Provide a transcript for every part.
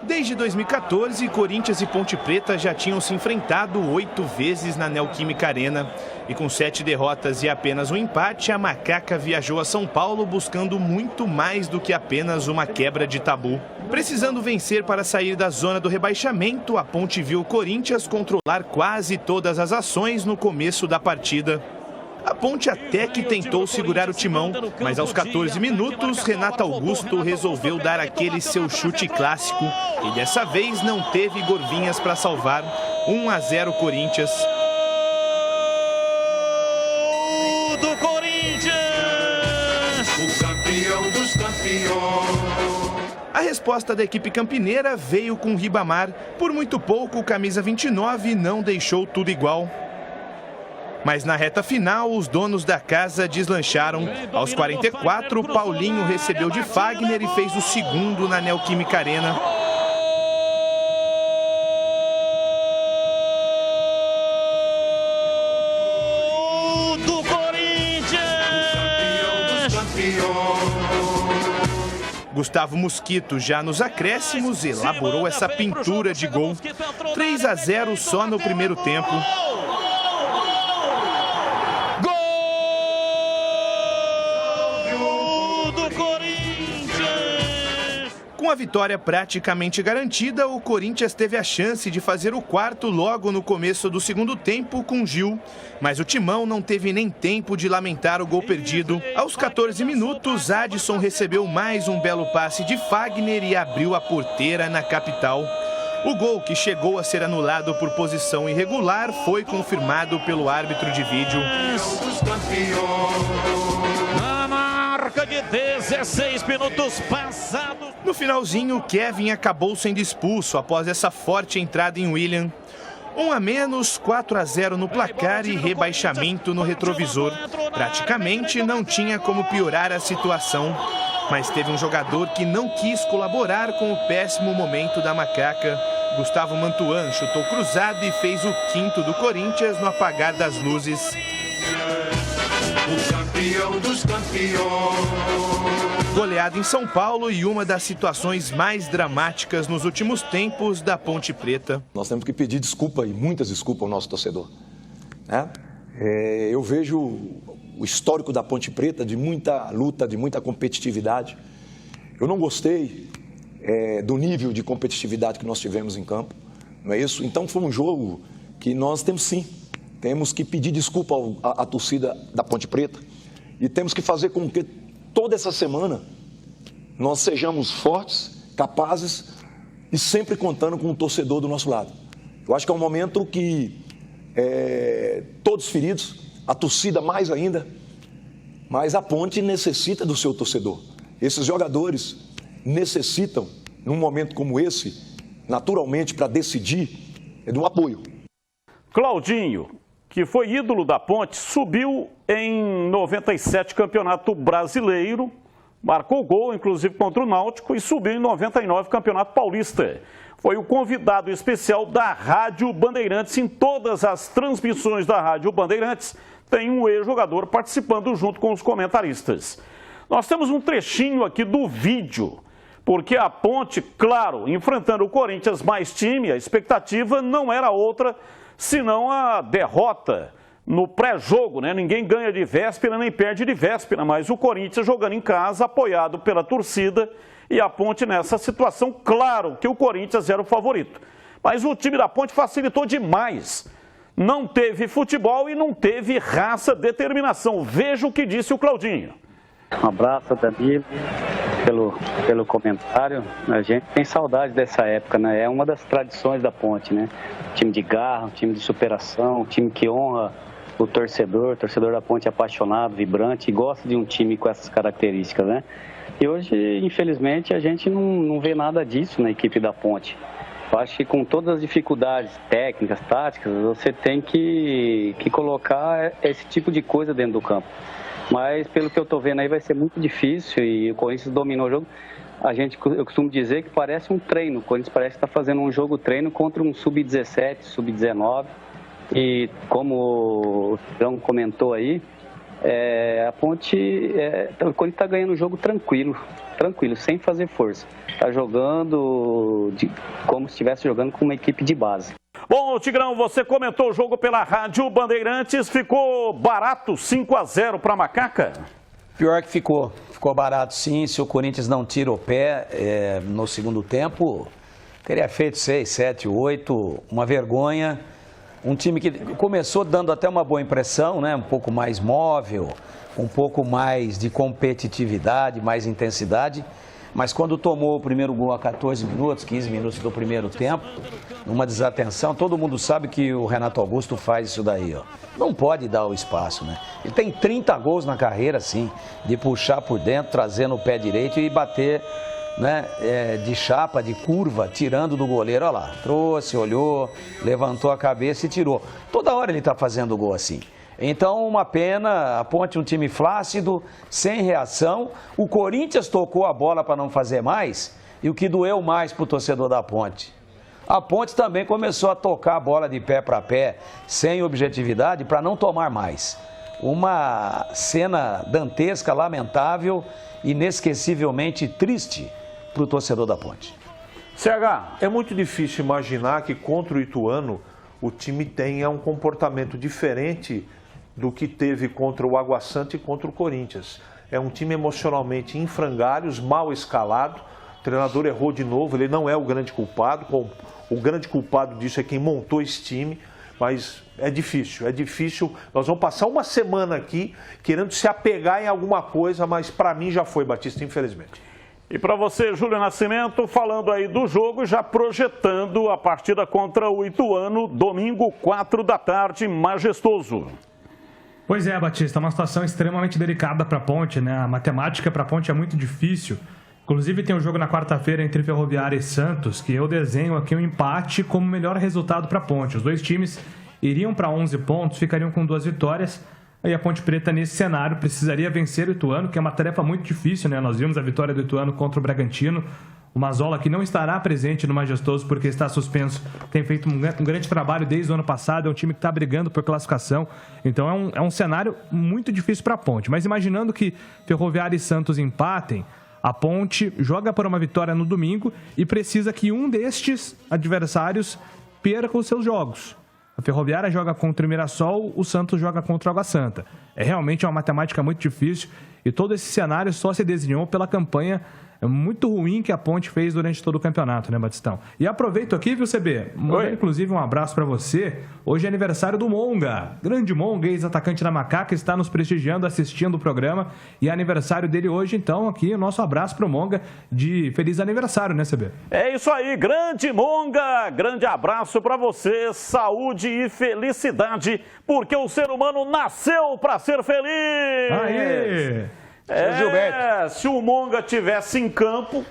Desde 2014, Corinthians e Ponte Preta já tinham se enfrentado 8 vezes na Neoquímica Arena. E com 7 derrotas e apenas um empate, a Macaca viajou a São Paulo buscando muito mais do que apenas uma quebra de tabu. Precisando vencer para sair da zona do rebaixamento, a Ponte viu o Corinthians controlar quase todas as ações no começo da partida. A Ponte até que tentou segurar o timão, mas aos 14 minutos, Renato Augusto resolveu dar aquele seu chute clássico. E dessa vez não teve gorvinhas para salvar. 1-0 Corinthians. Do Corinthians! O campeão dos campeões. A resposta da equipe campineira veio com Ribamar. Por muito pouco, o camisa 29 não deixou tudo igual. Mas na reta final, os donos da casa deslancharam. Aos 44, Paulinho recebeu de Fagner e fez o segundo na Neoquímica Arena. Do Corinthians! Gustavo Mosquito, já nos acréscimos, elaborou essa pintura de gol. 3-0 só no primeiro tempo. Com a vitória praticamente garantida, o Corinthians teve a chance de fazer o quarto logo no começo do segundo tempo com Gil. Mas o Timão não teve nem tempo de lamentar o gol perdido. Aos 14 minutos, Adson recebeu mais um belo passe de Fagner e abriu a porteira na capital. O gol, que chegou a ser anulado por posição irregular, foi confirmado pelo árbitro de vídeo. De 16 minutos passados. No finalzinho, Kevin acabou sendo expulso após essa forte entrada em William. 1-, 4-0 no placar e rebaixamento no retrovisor. Praticamente não tinha como piorar a situação. Mas teve um jogador que não quis colaborar com o péssimo momento da Macaca. Gustavo Mantuan chutou cruzado e fez o quinto do Corinthians no apagar das luzes. O campeão dos campeões. Goleada em São Paulo e uma das situações mais dramáticas nos últimos tempos da Ponte Preta. Nós temos que pedir desculpa e muitas desculpas ao nosso torcedor, né? Eu vejo o histórico da Ponte Preta de muita luta, de muita competitividade. Eu não gostei do nível de competitividade que nós tivemos em campo, não é isso? Então foi um jogo que nós temos que pedir desculpa à torcida da Ponte Preta e temos que fazer com que toda essa semana nós sejamos fortes, capazes e sempre contando com o torcedor do nosso lado. Eu acho que é um momento que todos feridos, a torcida mais ainda, mas a Ponte necessita do seu torcedor. Esses jogadores necessitam, num momento como esse, naturalmente para decidir, do apoio. Claudinho, que foi ídolo da Ponte, subiu em 97 Campeonato Brasileiro, marcou gol, inclusive, contra o Náutico e subiu em 99 Campeonato Paulista. Foi o convidado especial da Rádio Bandeirantes. Em todas as transmissões da Rádio Bandeirantes, tem um ex-jogador participando junto com os comentaristas. Nós temos um trechinho aqui do vídeo, porque a Ponte, claro, enfrentando o Corinthians mais time, a expectativa não era outra senão a derrota no pré-jogo, né? Ninguém ganha de véspera nem perde de véspera, mas o Corinthians jogando em casa, apoiado pela torcida, e a Ponte nessa situação, claro que o Corinthians era o favorito. Mas o time da Ponte facilitou demais. Não teve futebol e não teve raça, determinação. Veja o que disse o Claudinho. Um abraço, Danilo, pelo comentário. A gente tem saudade dessa época, né? É uma das tradições da Ponte, né? Time de garra, time de superação, time que honra o torcedor da Ponte é apaixonado, vibrante e gosta de um time com essas características, né? E hoje, infelizmente, a gente não vê nada disso na equipe da Ponte. Eu acho que com todas as dificuldades técnicas, táticas, você tem que colocar esse tipo de coisa dentro do campo. Mas, pelo que eu estou vendo aí, vai ser muito difícil e o Corinthians dominou o jogo. Eu costumo dizer que parece um treino. O Corinthians parece que está fazendo um jogo-treino contra um sub-17, sub-19. E como o João comentou aí, A Ponte, o Corinthians está ganhando o jogo tranquilo, sem fazer força. Está jogando como se estivesse jogando com uma equipe de base. Bom, Tigrão, você comentou o jogo pela Rádio Bandeirantes, ficou barato 5-0 para a Macaca? Pior que ficou barato sim. Se o Corinthians não tira o pé no segundo tempo, teria feito 6, 7, 8, uma vergonha. Um time que começou dando até uma boa impressão, né? Um pouco mais móvel, um pouco mais de competitividade, mais intensidade. Mas quando tomou o primeiro gol a 14 minutos, 15 minutos do primeiro tempo, numa desatenção, todo mundo sabe que o Renato Augusto faz isso daí, ó. Não pode dar o espaço, né? Ele tem 30 gols na carreira, sim, de puxar por dentro, trazendo o pé direito e bater, né, de chapa, de curva, tirando do goleiro. Olha lá, trouxe, olhou, levantou a cabeça e tirou. Toda hora ele está fazendo gol assim. Então, uma pena, a Ponte um time flácido, sem reação. O Corinthians tocou a bola para não fazer mais, e o que doeu mais para o torcedor da Ponte? A Ponte também começou a tocar a bola de pé para pé, sem objetividade, para não tomar mais. Uma cena dantesca, lamentável, inesquecivelmente triste para o torcedor da Ponte. CH, é muito difícil imaginar que contra o Ituano o time tenha um comportamento diferente do que teve contra o Água Santa e contra o Corinthians. É um time emocionalmente em frangalhos, mal escalado. O treinador errou de novo, ele não é o grande culpado. O grande culpado disso é quem montou esse time. Mas é difícil. Nós vamos passar uma semana aqui querendo se apegar em alguma coisa, mas para mim já foi, Batista, infelizmente. E para você, Júlio Nascimento, falando aí do jogo, já projetando a partida contra o Ituano, domingo, 4 da tarde, majestoso. Pois é, Batista, uma situação extremamente delicada para a Ponte, né? A matemática para a Ponte é muito difícil. Inclusive tem um jogo na quarta-feira entre Ferroviária e Santos, que eu desenho aqui um empate como melhor resultado para a Ponte. Os dois times iriam para 11 pontos, ficariam com 2 vitórias. Aí a Ponte Preta, nesse cenário, precisaria vencer o Ituano, que é uma tarefa muito difícil, né? Nós vimos a vitória do Ituano contra o Bragantino. O Mazzola, que não estará presente no Majestoso porque está suspenso, tem feito um grande trabalho desde o ano passado. É um time que está brigando por classificação. Então é um cenário muito difícil para a Ponte. Mas imaginando que Ferroviária e Santos empatem, a Ponte joga por uma vitória no domingo e precisa que um destes adversários perca os seus jogos. A Ferroviária joga contra o Mirassol, o Santos joga contra o Água Santa. É realmente uma matemática muito difícil e todo esse cenário só se desenhou pela campanha muito ruim que a Ponte fez durante todo o campeonato, né, Batistão? E aproveito aqui, viu, CB? Mandar, inclusive, um abraço para você. Hoje é aniversário do Monga. Grande Monga, ex-atacante da Macaca, está nos prestigiando, assistindo o programa. E é aniversário dele hoje, então, aqui o nosso abraço para o Monga de feliz aniversário, né, CB? É isso aí, grande Monga. Grande abraço para você, saúde e felicidade, porque o ser humano nasceu para ser feliz. Aí! Se o Monga tivesse em campo...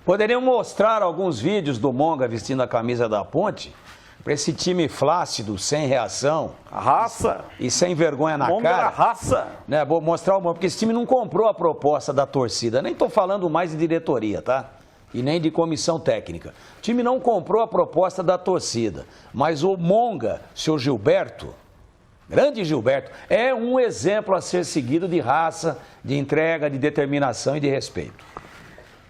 Poderiam mostrar alguns vídeos do Monga vestindo a camisa da Ponte, para esse time flácido, sem reação. Raça. E sem vergonha na Monga cara. Raça. Né, vou mostrar o Monga, porque esse time não comprou a proposta da torcida. Nem estou falando mais de diretoria, tá? E nem de comissão técnica. O time não comprou a proposta da torcida. Mas o Monga, seu Gilberto... Grande Gilberto, é um exemplo a ser seguido de raça, de entrega, de determinação e de respeito.